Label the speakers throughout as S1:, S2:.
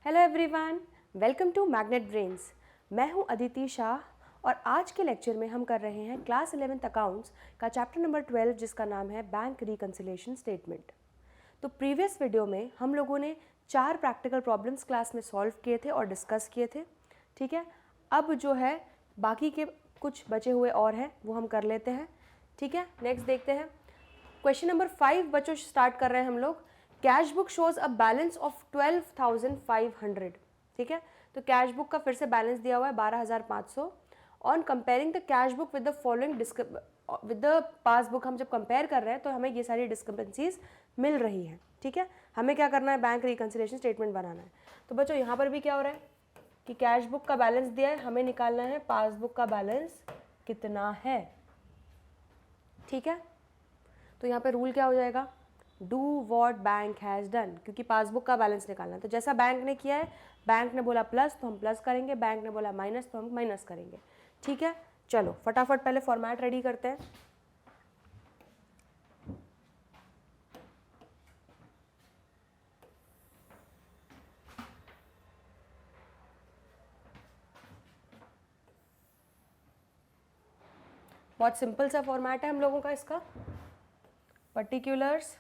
S1: Hello everyone, welcome to magnet brains. मैं हूं अदिति शाह और आज के लेक्चर में हम कर रहे हैं क्लास 11th अकाउंट्स का चैप्टर नंबर 12 जिसका नाम है बैंक रिकन्सिलिएशन स्टेटमेंट। तो प्रीवियस वीडियो में हम लोगों ने 4 प्रैक्टिकल प्रॉब्लम्स क्लास में सॉल्व किए थे और डिस्कस किए थे। ठीक है, अब जो है बाकी के कुछ बचे हुए और हैं वो हम कर लेते हैं। ठीक है, नेक्स्ट देखते हैं। क्वेश्चन नंबर 5 बच्चों स्टार्ट कर रहे हैं हम लोग। Cash book shows a balance of 12,500। ठीक है, तो कैश बुक का फिर से बैलेंस दिया हुआ है 12,500। On comparing the cash book with the following with the passbook, हम जब कंपेयर कर रहे हैं तो हमें ये सारी डिस्क्रिपेंसीज मिल रही है। ठीक है, हमें क्या करना है, बैंक रिकन्सिलिएशन स्टेटमेंट बनाना है। तो बच्चों यहाँ पर भी क्या हो रहा है कि कैश बुक का बैलेंस दिया है, हमें निकालना है पासबुक का बैलेंस कितना है। ठीक है, तो यहाँ पे रूल क्या हो जाएगा, do what bank has done, क्योंकि पासबुक का बैलेंस निकालना है। तो जैसा बैंक ने किया है, बैंक ने बोला प्लस तो हम प्लस करेंगे, बैंक ने बोला माइनस तो हम माइनस करेंगे। ठीक है, चलो फटाफट पहले फॉर्मेट रेडी करते हैं। बहुत सिंपल सा फॉर्मेट है हम लोगों का इसका। पर्टिकुलर्स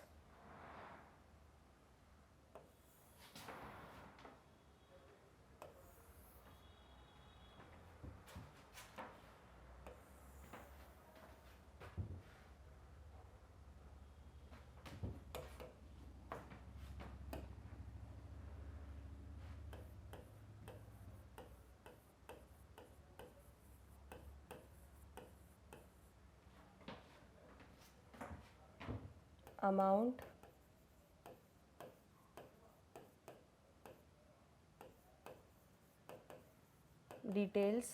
S1: अमाउंट डिटेल्स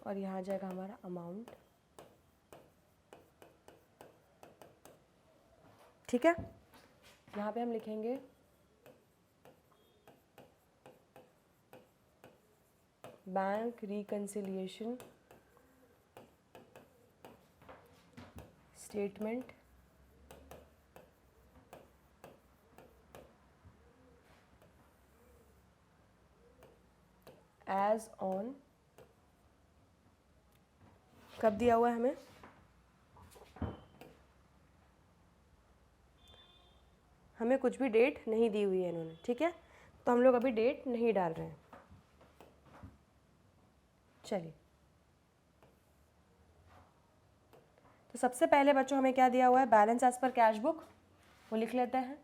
S1: और यहाँ आ जाएगा हमारा अमाउंट। ठीक है, यहाँ पे हम लिखेंगे bank reconciliation statement as on, कब दिया हुआ है हमें, हमें कुछ भी डेट नहीं दी हुई है इन्होंने। ठीक है, तो हम लोग अभी डेट नहीं डाल रहे हैं। चलिए, तो सबसे पहले बच्चों हमें क्या दिया हुआ है, balance as per cash book, वो लिख लेते हैं।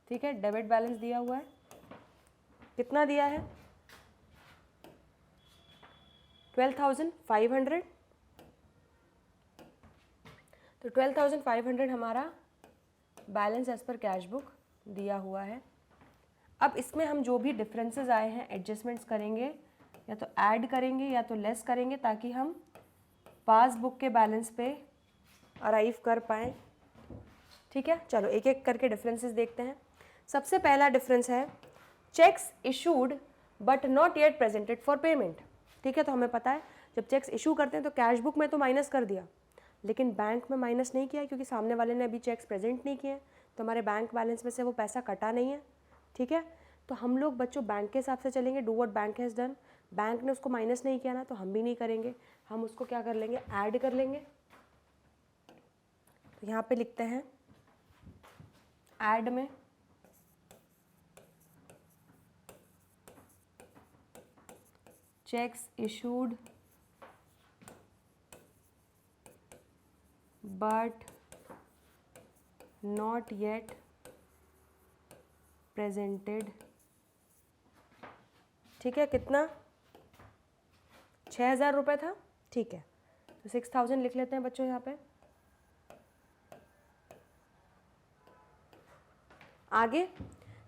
S1: ठीक है, डेबिट बैलेंस दिया हुआ है, कितना दिया है 12,500। तो 12,500 हमारा balance as per cash book दिया हुआ है। अब इसमें हम जो भी डिफरेंसेस आए हैं एडजस्टमेंट्स करेंगे, या तो ऐड करेंगे या तो लेस करेंगे, ताकि हम पासबुक के बैलेंस पे अराइव कर पाएँ। ठीक है, चलो एक एक करके डिफरेंसेस देखते हैं। सबसे पहला डिफरेंस है cheques issued but not yet presented for payment. ठीक है, तो हमें पता है जब चेक्स इशू करते हैं तो कैश बुक में तो माइनस कर दिया, लेकिन बैंक में माइनस नहीं किया क्योंकि सामने वाले ने अभी चेक्स प्रेजेंट नहीं किए, तो हमारे बैंक बैलेंस में से वो पैसा कटा नहीं है। ठीक है, तो हम लोग बच्चों बैंक के हिसाब से चलेंगे, do what bank has done. Bank ने उसको माइनस नहीं किया ना, तो हम भी नहीं करेंगे, हम उसको क्या कर लेंगे, ऐड कर लेंगे। तो यहाँ पे लिखते हैं ऐड में cheques issued but not yet presented. ठीक है, कितना 6,000 रुपये था। ठीक है, तो 6,000 लिख लेते हैं बच्चों यहाँ पे। आगे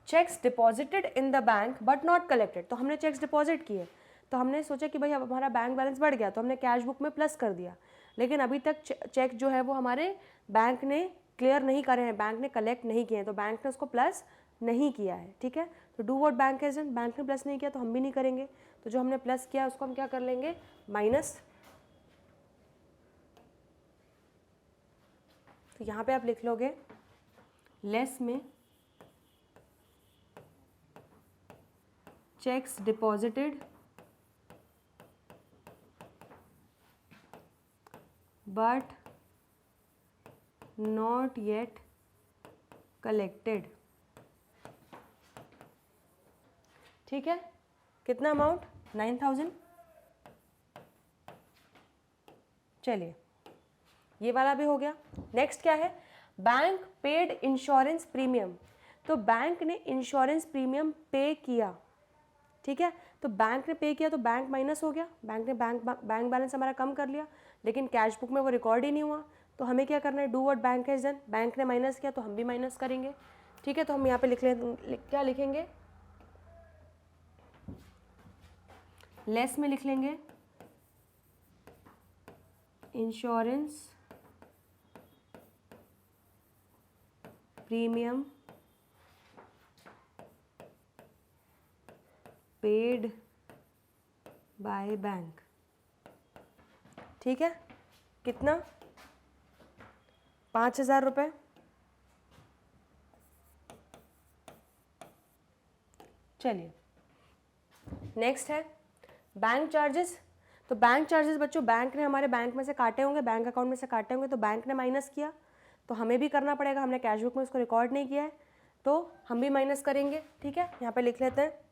S1: checks deposited in the bank but not collected. तो हमने चेक्स डिपॉजिट किए, तो हमने सोचा कि भाई अब हमारा बैंक बैलेंस बढ़ गया तो हमने कैश बुक में प्लस कर दिया, लेकिन अभी तक चेक जो है वो हमारे बैंक ने क्लियर नहीं करे हैं, बैंक ने कलेक्ट नहीं किए हैं, तो बैंक ने उसको प्लस नहीं किया है। ठीक है, तो do what bank has done, bank ने प्लस नहीं किया तो हम भी नहीं करेंगे। तो जो हमने प्लस किया उसको हम क्या कर लेंगे, माइनस। तो यहाँ पे आप लिख लोगे लेस में checks deposited but not yet collected. ठीक है, कितना अमाउंट, 9000। चलिए ये वाला भी हो गया। नेक्स्ट क्या है, बैंक पेड इंश्योरेंस प्रीमियम। तो बैंक ने इंश्योरेंस प्रीमियम पे किया, ठीक है, तो बैंक ने पे किया तो बैंक माइनस हो गया, बैंक ने बैंक बैलेंस हमारा कम कर लिया, लेकिन कैश बुक में वो रिकॉर्ड ही नहीं हुआ। तो हमें क्या करना है, do what bank has done, bank ने माइनस किया तो हम भी माइनस करेंगे। ठीक है, तो हम यहाँ पे क्या लिखेंगे, लेस में लिख लेंगे insurance premium paid by bank. ठीक है, कितना, 5000 रुपये। चलिए नेक्स्ट है बैंक चार्जेस। तो बैंक चार्जेस बच्चों बैंक ने हमारे बैंक में से काटे होंगे, बैंक अकाउंट में से काटे होंगे, तो बैंक ने माइनस किया तो हमें भी करना पड़ेगा, हमने कैश बुक में उसको रिकॉर्ड नहीं किया है तो हम भी माइनस करेंगे। ठीक है, यहाँ पे लिख लेते हैं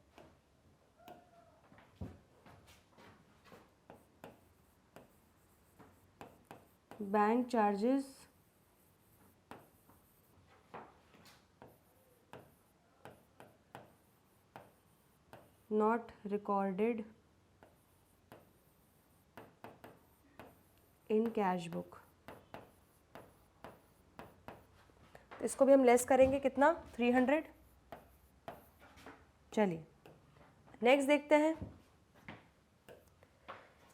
S1: bank charges not recorded in cash book. इसको भी हम लेस करेंगे, कितना, 300। चलिए नेक्स्ट देखते हैं,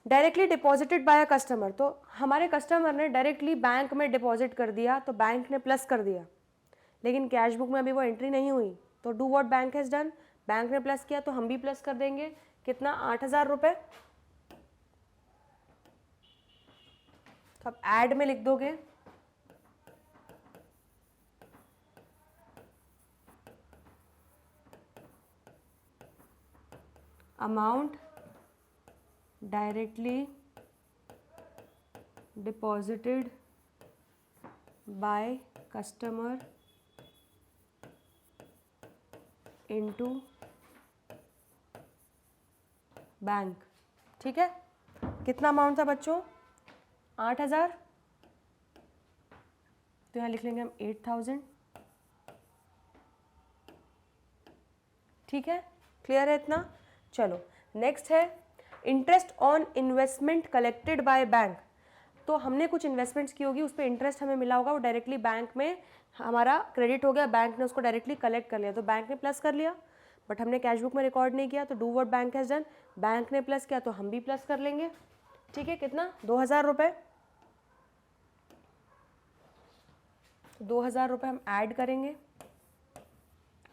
S1: directly deposited bye a customer. तो हमारे कस्टमर ने डायरेक्टली बैंक में डिपॉजिट कर दिया तो बैंक ने प्लस कर दिया, लेकिन कैश बुक में अभी वो एंट्री नहीं हुई, तो do what bank has done, bank ने प्लस किया तो हम भी प्लस कर देंगे, कितना, 8000 रुपये। तो अब ऐड में लिख दोगे amount directly deposited by customer into bank. ठीक है, कितना अमाउंट था बच्चों, 8000। तो यहाँ लिख लेंगे हम 8000। ठीक है, क्लियर है इतना। चलो नेक्स्ट है interest on investment collected by bank. तो हमने कुछ इन्वेस्टमेंट्स की होगी, उस पर इंटरेस्ट हमें मिला होगा, वो डायरेक्टली बैंक में हमारा क्रेडिट हो गया, बैंक ने उसको डायरेक्टली कलेक्ट कर लिया, तो बैंक ने प्लस कर लिया, बट हमने कैश बुक में रिकॉर्ड नहीं किया, तो do what bank has done, bank ने प्लस किया तो हम भी प्लस कर लेंगे। ठीक है, कितना, 2000 रुपये। 2000 रुपये हम ऐड करेंगे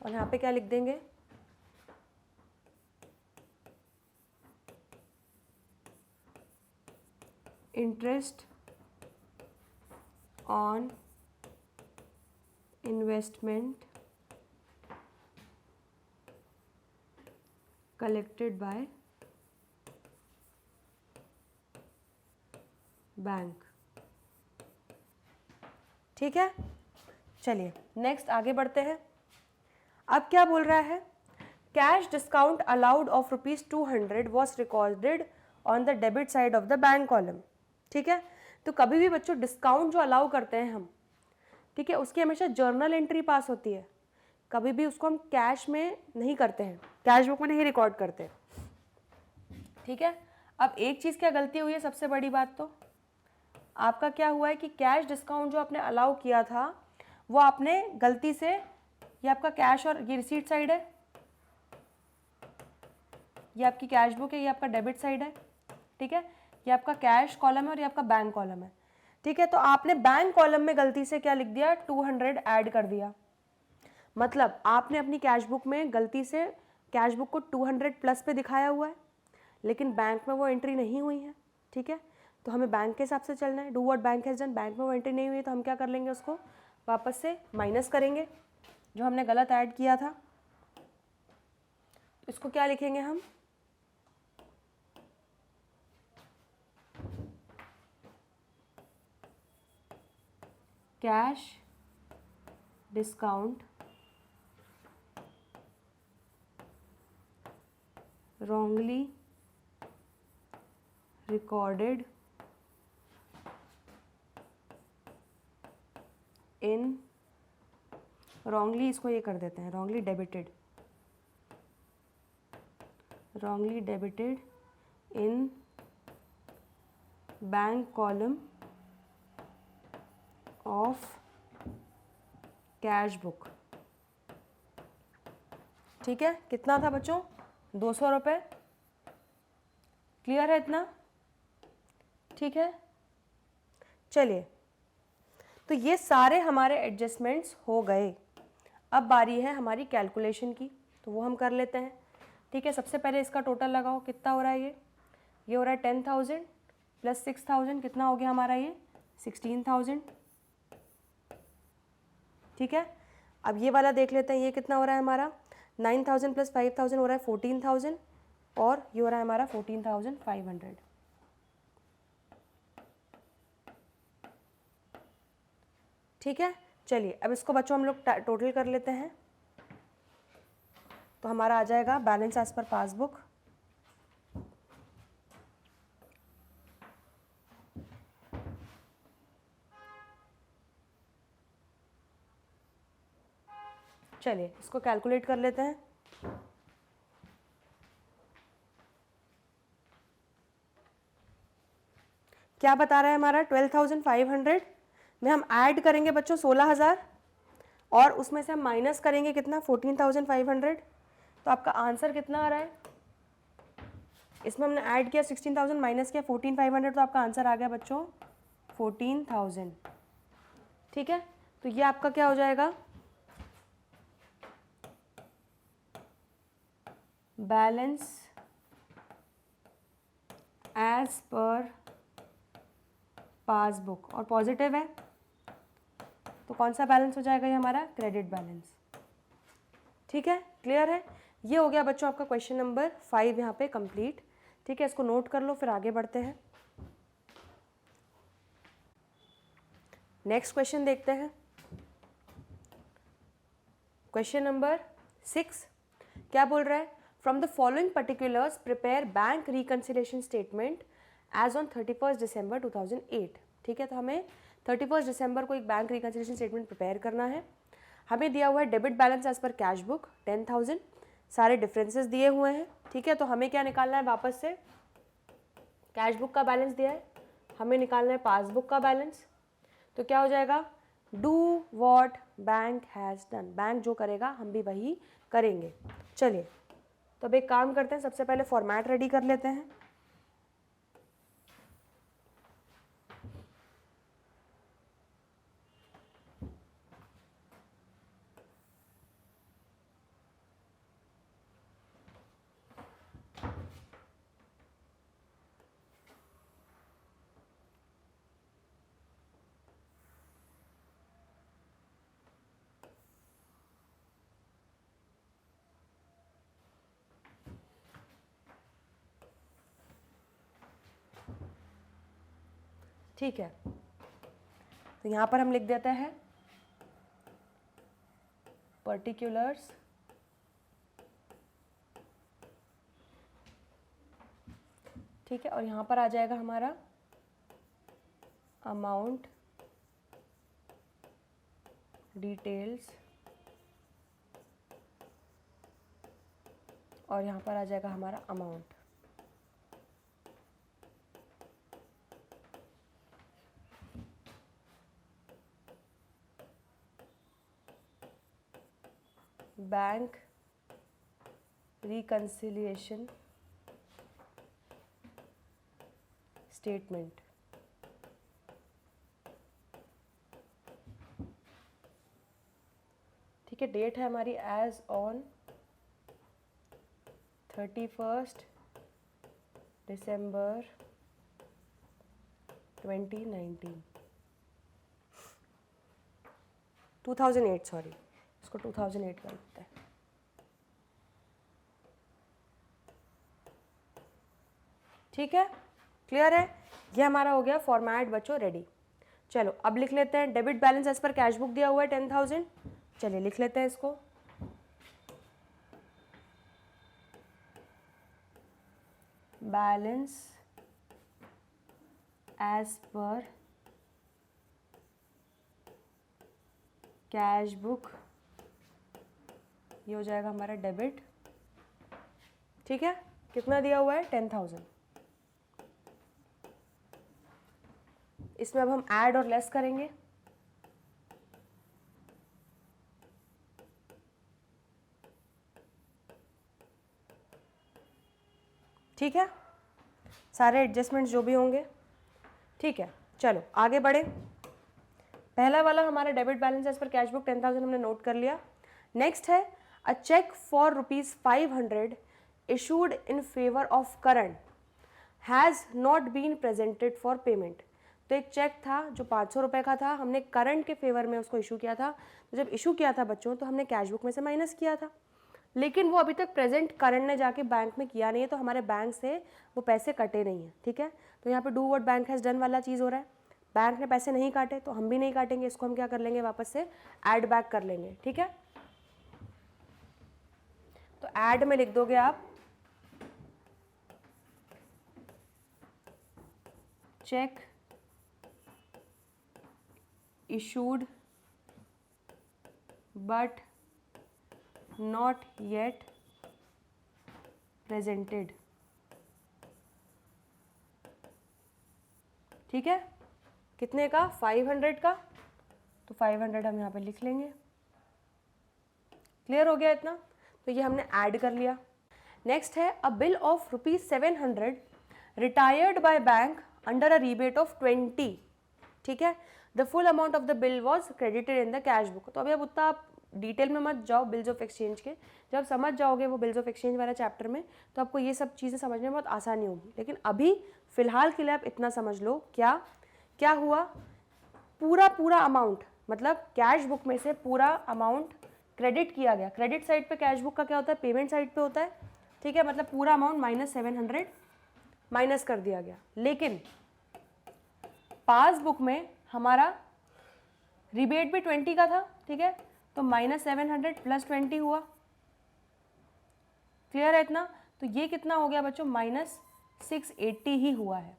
S1: और यहाँ पे क्या लिख देंगे, interest on investment collected by bank. ठीक है, चलिए नेक्स्ट आगे बढ़ते हैं। अब क्या बोल रहा है, cash discount allowed of ₹200 was recorded on the debit side of the bank column. ठीक है, तो कभी भी बच्चों डिस्काउंट जो अलाउ करते हैं हम, ठीक है, उसकी हमेशा जर्नल एंट्री पास होती है, कभी भी उसको हम कैश में नहीं करते हैं, कैश बुक में नहीं रिकॉर्ड करते। ठीक है, अब एक चीज़ क्या गलती हुई है, सबसे बड़ी बात तो आपका क्या हुआ है कि कैश डिस्काउंट जो आपने अलाउ किया था वो आपने गलती से, ये आपका कैश और ये रिसीट साइड है, ये आपकी कैश बुक है, ये आपका डेबिट साइड है। ठीक है, ये आपका कैश कॉलम है और ये आपका बैंक कॉलम है। ठीक है, तो आपने बैंक कॉलम में गलती से क्या लिख दिया, 200 ऐड कर दिया, मतलब आपने अपनी कैश बुक में गलती से कैश बुक को 200 प्लस पे दिखाया हुआ है, लेकिन बैंक में वो एंट्री नहीं हुई है, ठीक है, तो हमें बैंक के हिसाब से चलना है। Do what bank has done, bank में वो एंट्री नहीं हुई है तो हम क्या कर लेंगे, उसको वापस से माइनस करेंगे जो हमने गलत ऐड किया था। इसको क्या लिखेंगे हम, cash discount wrongly recorded in, wrongly इसको ये कर देते हैं, wrongly debited in bank column of cash book. ठीक है, कितना था बच्चों, 200 रुपये। क्लियर है इतना, ठीक है। चलिए, तो ये सारे हमारे एडजस्टमेंट्स हो गए। अब बारी है हमारी कैलकुलेशन की, तो वो हम कर लेते हैं। ठीक है, सबसे पहले इसका टोटल लगाओ, कितना हो रहा है ये हो रहा है 10,000 प्लस 6,000, कितना हो गया हमारा ये 16,000। ठीक है, अब ये वाला देख लेते हैं, ये कितना हो रहा है हमारा 9,000 प्लस 5,000 हो रहा है 14,000, और ये हो रहा है हमारा 14,500। ठीक है, चलिए अब इसको बच्चों हम लोग टोटल कर लेते हैं। तो हमारा आ जाएगा बैलेंस एज पर पासबुक, चलिए इसको कैलकुलेट कर लेते हैं। क्या बता रहा है हमारा 12,500 में हम ऐड करेंगे बच्चों 16,000 और उसमें से हम माइनस करेंगे कितना 14,500। तो आपका आंसर कितना आ रहा है, इसमें हमने ऐड किया 16,000 माइनस किया 14,500, तो आपका आंसर आ गया बच्चों 14,000। ठीक है, तो ये आपका क्या हो जाएगा, बैलेंस एज पर पासबुक, और पॉजिटिव है तो कौन सा बैलेंस हो जाएगा, ये हमारा क्रेडिट बैलेंस। ठीक है, क्लियर है। ये हो गया बच्चों आपका क्वेश्चन नंबर 5 यहाँ पे कंप्लीट। ठीक है, इसको नोट कर लो, फिर आगे बढ़ते हैं। नेक्स्ट क्वेश्चन देखते हैं, क्वेश्चन नंबर 6 क्या बोल रहा है, from the following particulars prepare bank reconciliation statement as on 31 December 2008। ठीक है, तो हमें 31 दिसंबर को एक बैंक रिकंसिलिएशन स्टेटमेंट प्रिपेयर करना है। हमें दिया हुआ है debit balance as per cash book 10,000, सारे डिफरेंसेस दिए हुए हैं। ठीक है, तो हमें क्या निकालना है, वापस से कैश बुक का बैलेंस दिया है, हमें निकालना है पासबुक का बैलेंस। तो क्या हो जाएगा, do what bank has done, bank जो करेगा हम भी वही करेंगे। चलिए, तो अब एक काम करते हैं, सबसे पहले फॉर्मेट रेडी कर लेते हैं। ठीक है, तो यहाँ पर हम लिख देते हैं पर्टिकुलर्स ठीक है, और यहाँ पर आ जाएगा हमारा अमाउंट डिटेल्स, और यहाँ पर आ जाएगा हमारा अमाउंट। Bank reconciliation statement. ठीक है, डेट है हमारी एज ऑन 31 दिसंबर 2019 2008 सॉरी, इसको 2008 कर देते हैं। ठीक है, क्लियर है? ये हमारा हो गया फॉर्मेट बच्चों रेडी। चलो अब लिख लेते हैं debit balance as per cash book दिया हुआ है 10,000। चलिए लिख लेते हैं इसको। Balance as per cash book, ये हो जाएगा हमारा डेबिट। ठीक है, कितना दिया हुआ है 10,000। इसमें अब हम ऐड और लेस करेंगे। ठीक है, सारे एडजस्टमेंट्स जो भी होंगे। ठीक है, चलो आगे बढ़े। पहला वाला हमारा debit balance as per cash book 10,000 हमने नोट कर लिया। नेक्स्ट है a cheque for ₹500 issued in favour of current has not been presented for payment. तो एक चेक था जो 500 रुपये का था, हमने करंट के फेवर में उसको इशू किया था। तो जब इशू किया था बच्चों तो हमने कैश बुक में से माइनस किया था, लेकिन वो अभी तक प्रेजेंट करंट ने जाके बैंक में किया नहीं है, तो हमारे बैंक से वो पैसे कटे नहीं हैं। ठीक है, तो यहाँ पे do what bank has done वाला चीज़ हो रहा है। बैंक ने पैसे नहीं काटे तो हम भी नहीं काटेंगे, इसको हम क्या कर लेंगे, वापस से ऐड बैक कर लेंगे। ठीक है, तो ऐड में लिख दोगे आप check issued but not yet presented। ठीक है, कितने का, 500 का, तो 500 हम यहाँ पे लिख लेंगे। क्लियर हो गया इतना? तो ये हमने ऐड कर लिया। नेक्स्ट है अ bill of ₹700 retired by bank under a rebate of 20। ठीक है, the full amount of the bill was credited in the cash book. तो अभी अब उतना आप डिटेल में मत जाओ बिल्स ऑफ एक्सचेंज के, जब समझ जाओगे वो बिल्स ऑफ एक्सचेंज वाला चैप्टर में तो आपको ये सब चीज़ें समझने में बहुत आसानी होगी। लेकिन अभी फिलहाल के लिए आप इतना समझ लो क्या क्या हुआ। पूरा अमाउंट, मतलब कैश बुक में से पूरा अमाउंट क्रेडिट किया गया। क्रेडिट साइड पे कैश बुक का क्या होता है, पेमेंट साइड पे होता है। ठीक है, मतलब पूरा अमाउंट -700 माइनस कर दिया गया। लेकिन पासबुक में हमारा रिबेट भी 20 का था। ठीक है, तो -700 + 20 हुआ। क्लियर है इतना? तो ये कितना हो गया बच्चों, -680 ही हुआ है।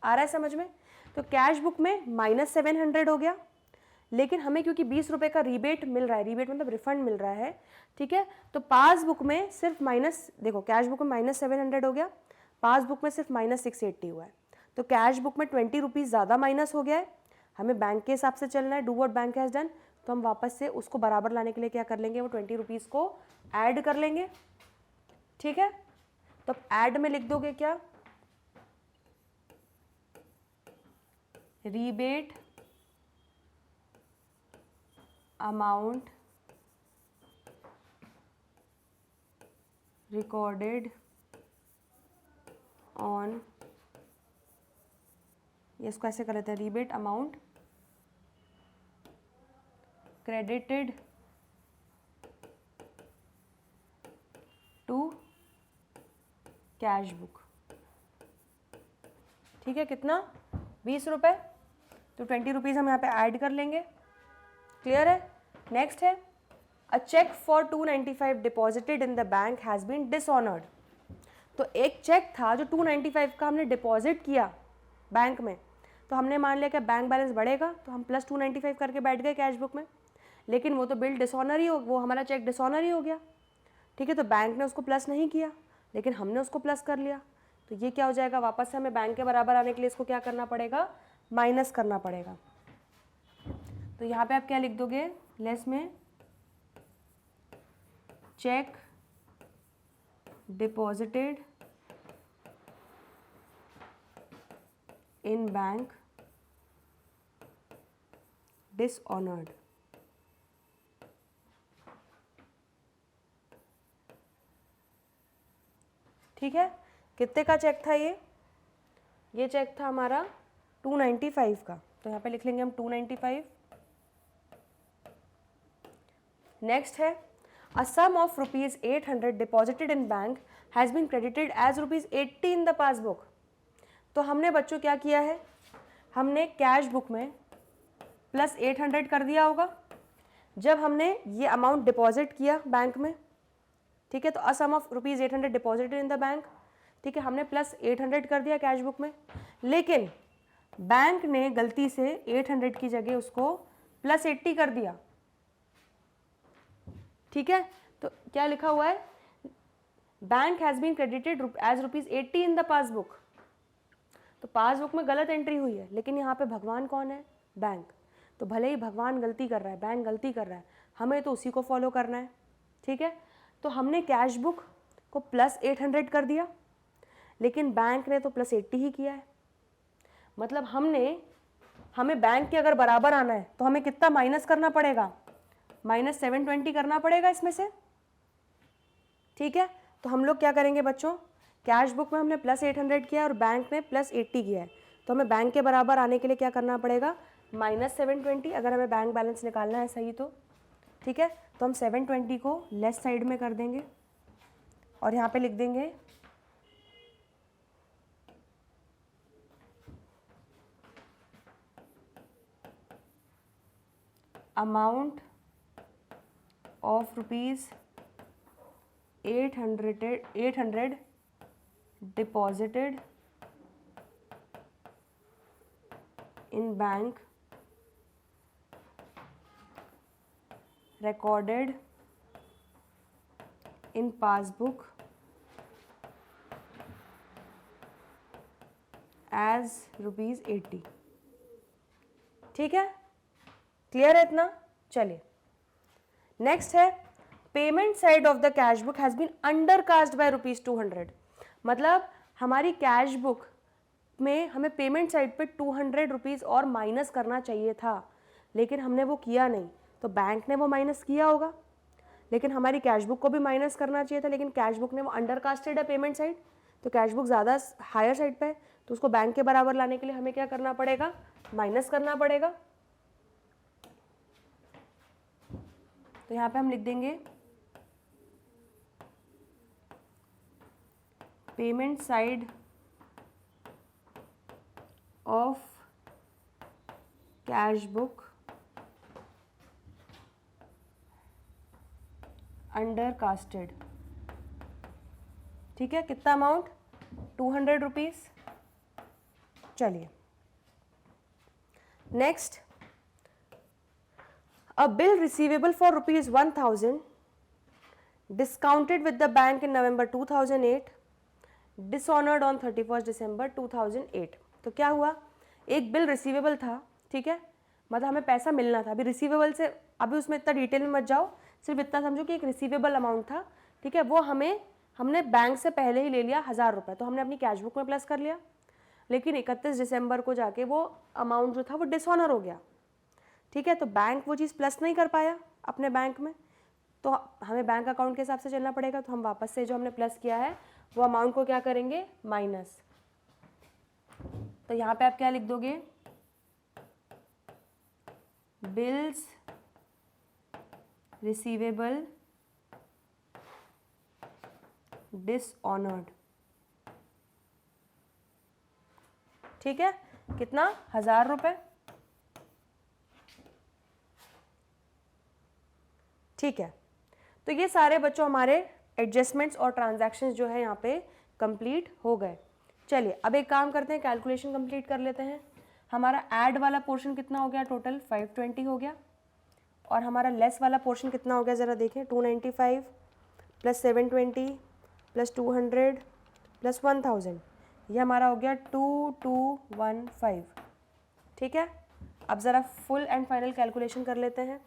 S1: आ रहा है समझ में? तो कैश बुक में -700 हो गया, लेकिन हमें क्योंकि 20 रुपये का रिबेट मिल रहा है, रिबेट मतलब रिफंड मिल रहा है। ठीक है, तो पासबुक में सिर्फ देखो कैश बुक में -700 हो गया, पासबुक में सिर्फ -680 हुआ है। तो कैश बुक में 20 रुपीज़ ज़्यादा माइनस हो गया है। हमें बैंक के हिसाब से चलना है, do what bank has done. तो हम वापस से उसको बराबर लाने के लिए क्या कर लेंगे, वो 20 रुपीज़ को ऐड कर लेंगे। ठीक है, तो ऐड में लिख दोगे क्या, रीबेट अमाउंट रिकॉर्डेड ऑन, इसको ऐसे कर लेते हैं, rebate amount credited to cash book. ठीक है, कितना, 20 रुपये, तो 20 रुपीज़ हम यहाँ पे ऐड कर लेंगे। क्लियर है? नेक्स्ट है a cheque for 295 deposited in the bank has been dishonoured. तो एक चेक था जो 295 का हमने डिपॉजिट किया बैंक में, तो हमने मान लिया कि बैंक बैलेंस बढ़ेगा तो हम +295 करके बैठ गए कैश बुक में, लेकिन वो तो बिल डिसऑनर ही हो, वो हमारा चेक डिसऑनर ही हो गया। ठीक है, तो बैंक ने उसको प्लस नहीं किया, लेकिन हमने उसको प्लस कर लिया। तो ये क्या हो जाएगा, वापस से हमें बैंक के बराबर आने के लिए इसको क्या करना पड़ेगा, माइनस करना पड़ेगा। तो यहाँ पे आप क्या लिख दोगे, लेस में check deposited in bank dishonoured. ठीक है, कितने का चेक था ये चेक था हमारा 295 का, तो यहाँ पे लिख लेंगे हम 295। नेक्स्ट है a sum of ₹800 deposited in bank has been credited as ₹80 in the passbook. तो हमने बच्चों क्या किया है, हमने कैश बुक में प्लस 800 कर दिया होगा जब हमने ये अमाउंट डिपॉजिट किया बैंक में, ठीक है। तो a sum of ₹800 deposited in the bank, ठीक है, हमने प्लस 800 कर दिया कैश बुक में, लेकिन बैंक ने गलती से 800 की जगह उसको प्लस 80 कर दिया, ठीक है। तो क्या लिखा हुआ है, bank has been credited as ₹80 in the passbook. तो पासबुक में गलत एंट्री हुई है, लेकिन यहाँ पे भगवान कौन है, बैंक। तो भले ही भगवान गलती कर रहा है, बैंक गलती कर रहा है, हमें तो उसी को फॉलो करना है, ठीक है। तो हमने कैश बुक को प्लस 800 कर दिया, लेकिन बैंक ने तो प्लस 80 ही किया है। मतलब हमें बैंक के अगर बराबर आना है तो हमें कितना माइनस करना पड़ेगा, -720 करना पड़ेगा इसमें से, ठीक है। तो हम लोग क्या करेंगे बच्चों, कैश बुक में हमने प्लस 800 किया और बैंक ने प्लस 80 किया है, तो हमें बैंक के बराबर आने के लिए क्या करना पड़ेगा, -720, अगर हमें बैंक बैलेंस निकालना है सही तो, ठीक है। तो हम 720 को लेस साइड में कर देंगे और यहाँ पे लिख देंगे amount of ₹800 deposited in bank recorded in passbook as ₹80, ठीक है। क्लियर है इतना, चलिए नेक्स्ट है payment side of the cash book has been undercast by ₹200। मतलब हमारी कैश बुक में हमें पेमेंट साइड पे ₹200 और माइनस करना चाहिए था, लेकिन हमने वो किया नहीं, तो बैंक ने वो माइनस किया होगा, लेकिन हमारी कैश बुक को भी माइनस करना चाहिए था, लेकिन कैश बुक ने वो अंडरकास्टेड है पेमेंट साइड, तो कैश बुक ज़्यादा हायर साइड पे है, तो उसको बैंक के बराबर लाने के लिए हमें क्या करना पड़ेगा, माइनस करना पड़ेगा। तो यहाँ पे हम लिख देंगे payment side of cash book undercasted, ठीक है। कितना अमाउंट, ₹200। चलिए next, a bill receivable for ₹1000 discounted with the bank in November 2008, dishonoured on 31 December 2008। तो क्या हुआ, एक बिल रिसीवेबल था, ठीक है, मतलब हमें पैसा मिलना था। अभी रिसीवेबल से अभी उसमें इतना डिटेल में मत जाओ, सिर्फ इतना समझो कि एक रिसीवेबल अमाउंट था, ठीक है, वो हमने बैंक से पहले ही ले लिया ₹1000, तो हमने अपनी कैश बुक में प्लस कर लिया, लेकिन 31 दिसंबर को जाके वो अमाउंट जो था वो डिसऑनर हो गया, ठीक है। तो बैंक वो चीज़ प्लस नहीं कर पाया अपने बैंक में, तो हमें बैंक अकाउंट के हिसाब से चलना पड़ेगा। तो हम वापस से जो हमने प्लस किया है वो अमाउंट को क्या करेंगे, माइनस। तो यहाँ पे आप क्या लिख दोगे, बिल्स रिसीवेबल डिसऑनर्ड, ठीक है, कितना, ₹1000, ठीक है। तो ये सारे बच्चों हमारे एडजस्टमेंट्स और ट्रांजैक्शंस जो है यहाँ पे कंप्लीट हो गए। चलिए अब एक काम करते हैं, कैलकुलेशन कंप्लीट कर लेते हैं। हमारा ऐड वाला पोर्शन कितना हो गया, टोटल 520 हो गया, और हमारा लेस वाला पोर्शन कितना हो गया ज़रा देखें, 295 प्लस 720 प्लस 200 प्लस 1000, ये हमारा हो गया 2215, ठीक है। अब ज़रा फुल एंड फाइनल कैलकुलेशन कर लेते हैं।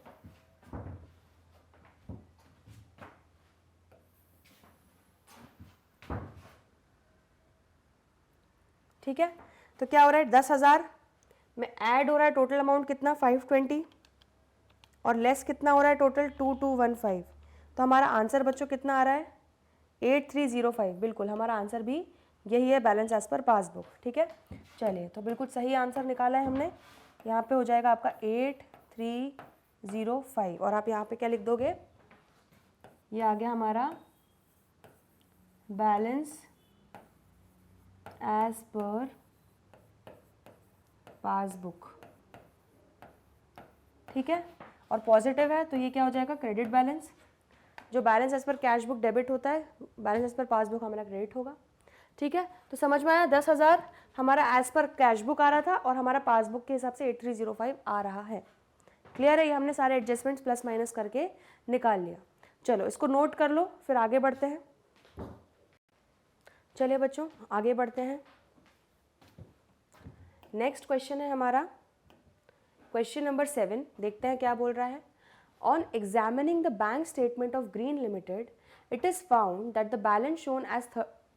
S1: ठीक है, तो क्या हो रहा है, 10,000 में ऐड हो रहा है टोटल अमाउंट कितना, 520, और लेस कितना हो रहा है टोटल, 2215। तो हमारा आंसर बच्चों कितना आ रहा है, 8305। बिल्कुल हमारा आंसर भी यही है बैलेंस एज पर पासबुक। ठीक है, चलिए तो बिल्कुल सही आंसर निकाला है हमने। यहाँ पे हो जाएगा आपका 8305 और आप यहाँ पे क्या लिख दोगे, ये आ गया हमारा बैलेंस एज पर पासबुक। ठीक है, और पॉजिटिव है तो ये क्या हो जाएगा, क्रेडिट बैलेंस। जो balance as per cash book debit होता है, बैलेंस एज पर पासबुक हमारा क्रेडिट होगा। ठीक है, तो समझ में आया, 10,000 हमारा एज पर कैश बुक आ रहा था और हमारा पासबुक के हिसाब से 8305 आ रहा है। क्लियर है, ये हमने सारे एडजस्टमेंट्स प्लस माइनस करके निकाल लिया। चलो इसको नोट कर लो, फिर आगे बढ़ते हैं। चलिए बच्चों आगे बढ़ते हैं। नेक्स्ट क्वेश्चन है हमारा क्वेश्चन नंबर 7। देखते हैं क्या बोल रहा है। On examining the bank statement of green limited, it is found that the balance shown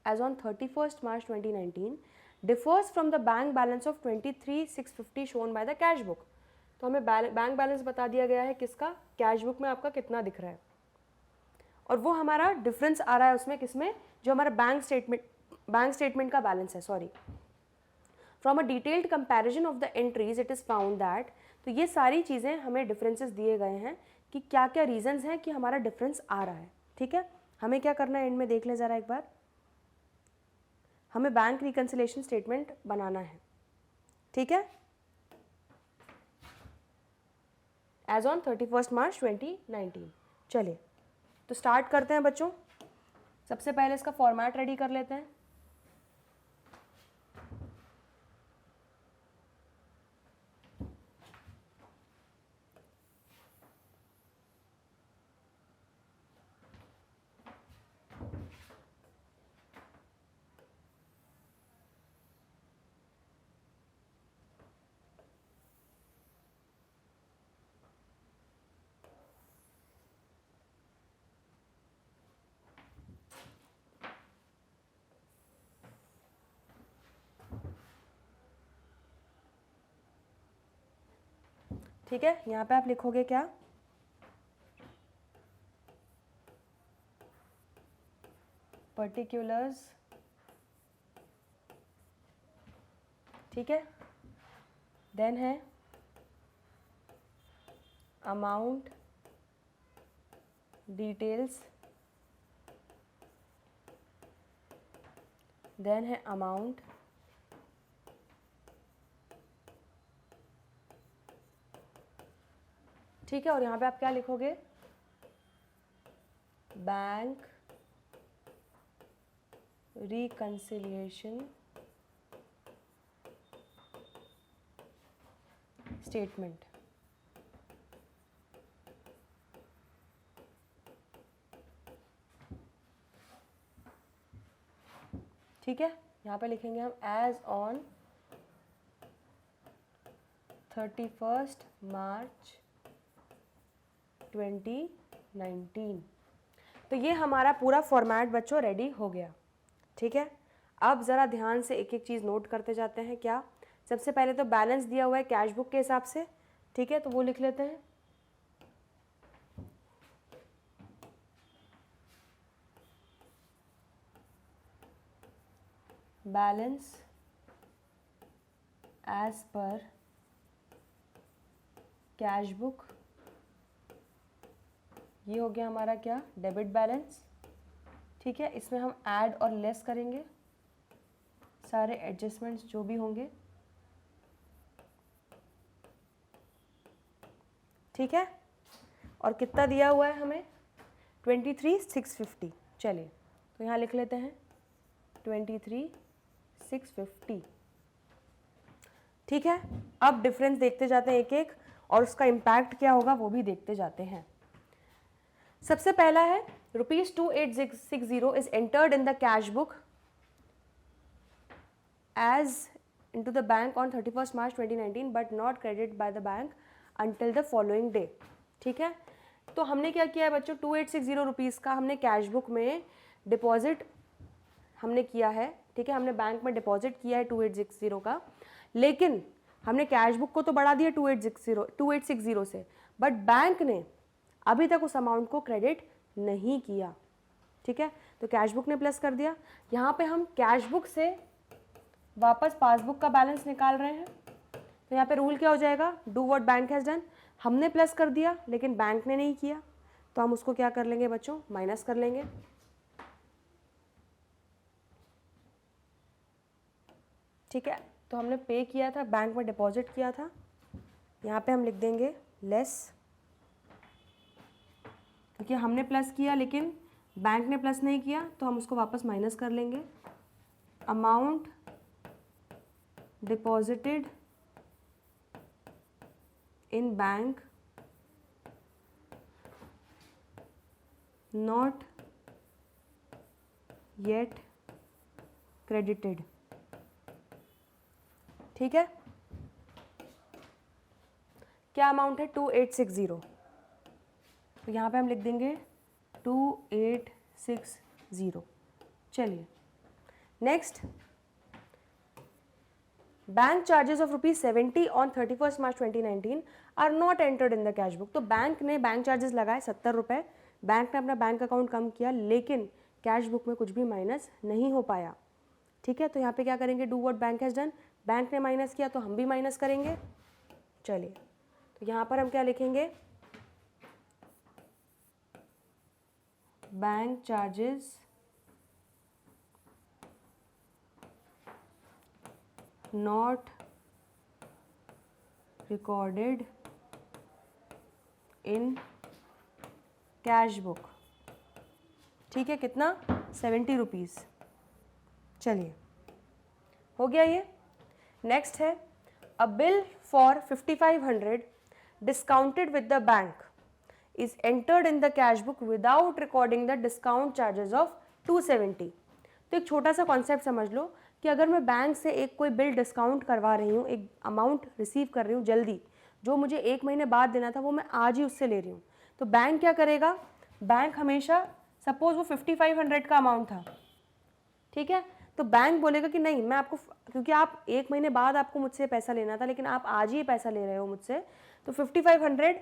S1: as on 31st March 2019 differs from the bank balance of 23,650 shown by the cash book। तो हमें bank balance बता दिया गया है किसका, cash book में आपका कितना दिख रहा है, और वो हमारा डिफरेंस आ रहा है उसमें किसमें, जो हमारा बैंक स्टेटमेंट का बैलेंस है, sorry. From a detailed comparison of the entries it is found that, तो ये सारी चीज़ें हमें डिफरेंसेस दिए गए हैं कि क्या क्या रीजंस हैं कि हमारा डिफरेंस आ रहा है। ठीक है, हमें क्या करना है, एंड में देख ले ज़रा एक बार, हमें बैंक रिकंसिलिएशन स्टेटमेंट बनाना है। ठीक है, एज ऑन 31st March 2019। चलिए तो स्टार्ट करते हैं बच्चों। सबसे पहले इसका फॉर्मेट रेडी कर लेते हैं। ठीक है, यहाँ पे आप लिखोगे क्या, पर्टिकुलर्स। ठीक है, देन है अमाउंट डिटेल्स, देन है अमाउंट, ठीक है, और यहाँ पे आप क्या लिखोगे, बैंक रिकंसिलिएशन स्टेटमेंट। ठीक है, यहाँ पे लिखेंगे हम एज ऑन 31st March 2019। तो ये हमारा पूरा फॉर्मेट बच्चों रेडी हो गया। ठीक है, अब ज़रा ध्यान से एक एक चीज़ नोट करते जाते हैं। क्या, सबसे पहले तो बैलेंस दिया हुआ है कैश बुक के हिसाब से। ठीक है, तो वो लिख लेते हैं, balance as per cash book. ये हो गया हमारा क्या, डेबिट बैलेंस। ठीक है, इसमें हम ऐड और लेस करेंगे सारे एडजस्टमेंट्स जो भी होंगे। ठीक है, और कितना दिया हुआ है हमें, 23,650। चलिए तो यहाँ लिख लेते हैं 23,650। ठीक है, अब डिफरेंस देखते जाते हैं एक एक, और उसका इम्पैक्ट क्या होगा वो भी देखते जाते हैं। सबसे पहला है ₹2860 is entered in the cash book as into the bank on 31st March 2019 but not credited by the bank until the following day। ठीक है, तो हमने क्या किया है बच्चों, 2860 रुपीज़ का हमने कैश बुक में डिपॉजिट हमने किया है। ठीक है, हमने बैंक में डिपॉजिट किया है 2860 का, लेकिन हमने कैश बुक को तो बढ़ा दिया 2860 से, बट बैंक ने अभी तक उस अमाउंट को क्रेडिट नहीं किया। ठीक है, तो कैश बुक ने प्लस कर दिया। यहाँ पे हम कैश बुक से वापस पासबुक का बैलेंस निकाल रहे हैं, तो यहाँ पे रूल क्या हो जाएगा, do what bank has done. हमने प्लस कर दिया लेकिन बैंक ने नहीं किया, तो हम उसको क्या कर लेंगे बच्चों, माइनस कर लेंगे। ठीक है, तो हमने पे किया था, बैंक में डिपॉजिट किया था, यहाँ पे हम लिख देंगे लेस, क्योंकि हमने प्लस किया लेकिन बैंक ने प्लस नहीं किया, तो हम उसको वापस माइनस कर लेंगे। Amount deposited in bank not yet credited. ठीक है, क्या अमाउंट है, 2860, तो यहाँ पे हम लिख देंगे 2860। चलिए next, bank charges of ₹70 on 31 March 2019 are not entered in the cash book. तो बैंक ने बैंक चार्जेस लगाए 70 रुपये, बैंक ने अपना बैंक अकाउंट कम किया लेकिन कैश बुक में कुछ भी माइनस नहीं हो पाया। ठीक है, तो यहाँ पे क्या करेंगे, do what bank has done, bank ने माइनस किया तो हम भी माइनस करेंगे। चलिए, तो यहाँ पर हम क्या लिखेंगे, bank charges not recorded in cash book. ठीक है, कितना, 70 रुपीज़। चलिए, हो गया ये। नेक्स्ट है, अ bill for 5500 discounted with the bank is entered in the cash book without recording the discount charges of 270। तो एक छोटा सा कॉन्सेप्ट समझ लो कि अगर मैं बैंक से एक कोई बिल डिस्काउंट करवा रही हूँ, एक अमाउंट रिसीव कर रही हूँ जल्दी, जो मुझे 1 महीने बाद देना था वो मैं आज ही उससे ले रही हूँ, तो बैंक क्या करेगा, बैंक हमेशा, सपोज वो 5500 का अमाउंट था, ठीक है, तो बैंक बोलेगा कि नहीं, मैं आपको, क्योंकि आप 1 महीने बाद आपको मुझसे पैसा लेना था लेकिन आप आज ही पैसा ले रहे हो मुझसे, तो 5500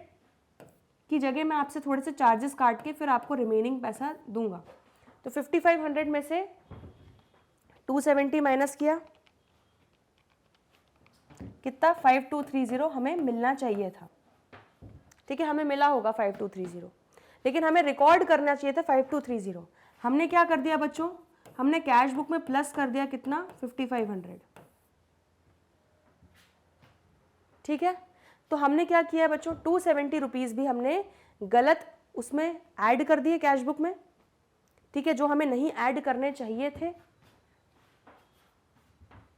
S1: की जगह मैं आपसे थोड़े से चार्जेस काट के फिर आपको रिमेनिंग पैसा दूंगा। तो 5500 में से 270 माइनस किया, कितना, 5230 हमें मिलना चाहिए था। ठीक है, हमें मिला होगा 5230, लेकिन हमें रिकॉर्ड करना चाहिए था 5230। हमने क्या कर दिया बच्चों, हमने कैश बुक में प्लस कर दिया कितना, 5500। ठीक है, तो हमने क्या किया बच्चों, 270 रुपीज़ भी हमने गलत उसमें ऐड कर दिए कैश बुक में। ठीक है, जो हमें नहीं ऐड करने चाहिए थे।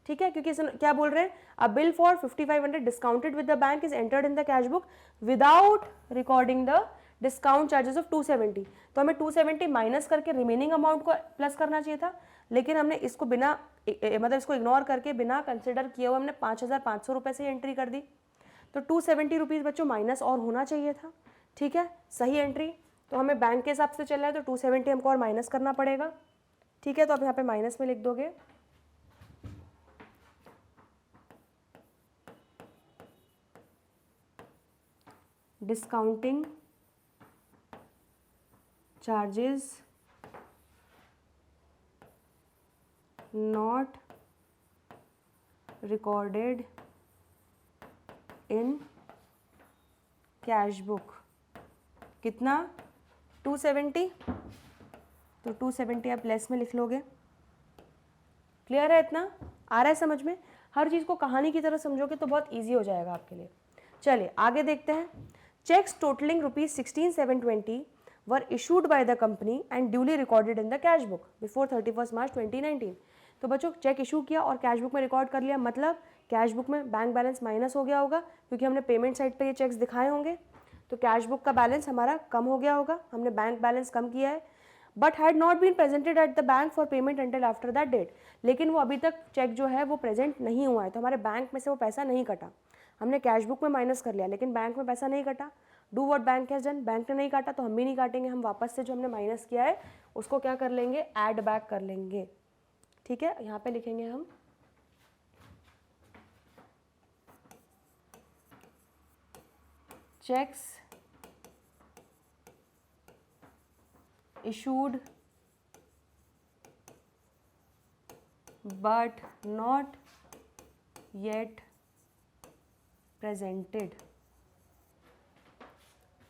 S1: ठीक है, क्योंकि क्या बोल रहे हैं, अ bill for 5500 discounted with the bank is entered in the cash book without recording the discount charges of 270। तो हमें 270 माइनस करके रिमेनिंग अमाउंट को प्लस करना चाहिए था, लेकिन हमने इसको बिना मतलब इसको इग्नोर करके बिना कंसिडर किए हुए हमने 5500 रुपये से एंट्री कर दी। तो 270 रुपीज़ बच्चों माइनस और होना चाहिए था। ठीक है, सही एंट्री, तो हमें बैंक के हिसाब से चल रहा है तो 270 हमको और माइनस करना पड़ेगा। ठीक है, तो आप यहाँ पे माइनस में लिख दोगे, discounting charges not recorded in cash book, कितना, 270। तो 270 आप लेस में लिख लोगे। क्लियर है, इतना आ रहा है समझ में, हर चीज़ को कहानी की तरह समझोगे तो बहुत इजी हो जाएगा आपके लिए। चलिए आगे देखते हैं, cheques totalling ₹16,720 were issued by the company and duly recorded in the cash book before 31 March 2019। तो बच्चों चेक इशू किया और कैश बुक में रिकॉर्ड कर लिया, मतलब कैश बुक में बैंक बैलेंस माइनस हो गया होगा क्योंकि हमने पेमेंट साइड पे ये चेक्स दिखाए होंगे, तो कैश बुक का बैलेंस हमारा कम हो गया होगा, हमने बैंक बैलेंस कम किया है। But had not been presented at the bank for payment until after that date, लेकिन वो अभी तक चेक जो है वो प्रेजेंट नहीं हुआ है, तो हमारे बैंक में से वो पैसा नहीं कटा। हमने कैश बुक में माइनस कर लिया लेकिन बैंक में पैसा नहीं कटा। Do what bank has done, bank ने नहीं काटा तो हम भी नहीं काटेंगे, हम वापस से जो हमने माइनस किया है उसको क्या कर लेंगे, ऐड बैक कर लेंगे। ठीक है, यहाँ पे लिखेंगे हम checks issued but not yet presented।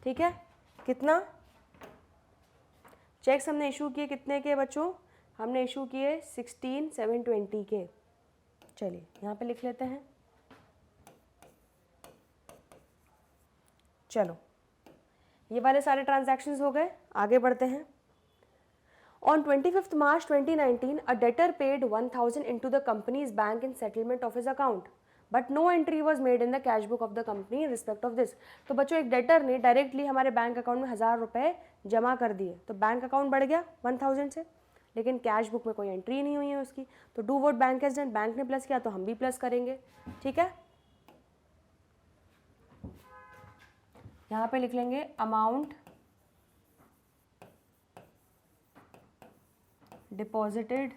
S1: ठीक है, कितना चेक्स हमने इशू किए, कितने के बच्चों? हमने इशू किए 16,720 के। चलिए यहाँ पे लिख लेते हैं। चलो ये वाले सारे ट्रांजैक्शंस हो गए, आगे बढ़ते हैं। On 25th March 2019, a debtor paid 1,000 into the company's bank in settlement of his account, but no entry was made in the cash book of the company in respect of this। तो बच्चों एक debtor ने directly हमारे bank account में 1,000 रुपये जमा कर दिए, तो बैंक अकाउंट बढ़ गया 1,000 से, लेकिन कैश बुक में कोई एंट्री नहीं हुई है उसकी। तो do what bank has done, bank ने प्लस किया तो हम भी प्लस करेंगे। ठीक है, यहाँ पे लिख लेंगे amount deposited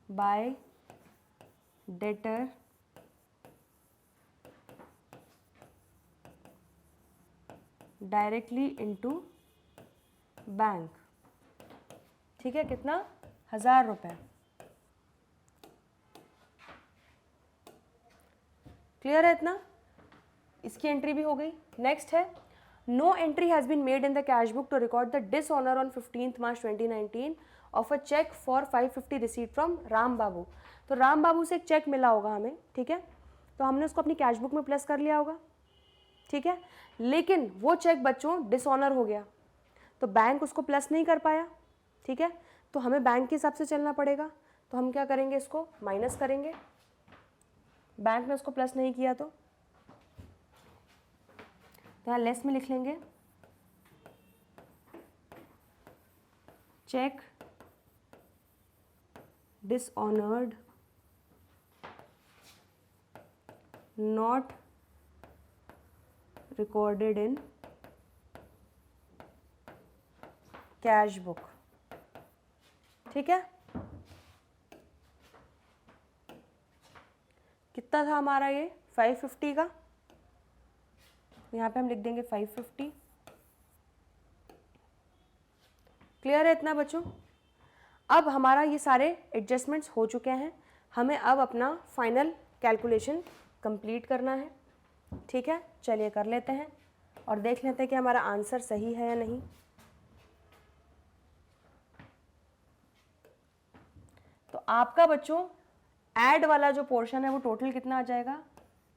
S1: bye debtor directly into bank. ठीक है, कितना? 1,000 रुपये। क्लियर है इतना? इसकी एंट्री भी हो गई। नेक्स्ट है, no entry has been made in the cash book to record the dishonour on 15th March 2019 of a cheque for 550 receipt from Ram Babu. तो राम बाबू से एक चेक मिला होगा हमें, ठीक है, तो हमने उसको अपनी कैश बुक में प्लस कर लिया होगा। ठीक है, लेकिन वो चेक बच्चों डिसऑनर हो गया, तो बैंक उसको प्लस नहीं कर पाया। ठीक है, तो हमें बैंक के हिसाब से चलना पड़ेगा। तो हम क्या करेंगे, इसको माइनस करेंगे, बैंक ने उसको प्लस नहीं किया तो यहाँ लेस में लिख लेंगे cheque dishonoured not recorded in cash book. ठीक है, कितना था हमारा ये 550 का, यहाँ पे हम लिख देंगे 550। क्लियर है इतना बच्चों? अब हमारा ये सारे एडजस्टमेंट्स हो चुके हैं, हमें अब अपना फाइनल कैलकुलेशन कंप्लीट करना है। ठीक है, चलिए कर लेते हैं और देख लेते हैं कि हमारा आंसर सही है या नहीं। तो आपका बच्चों ऐड वाला जो पोर्शन है वो टोटल कितना आ जाएगा,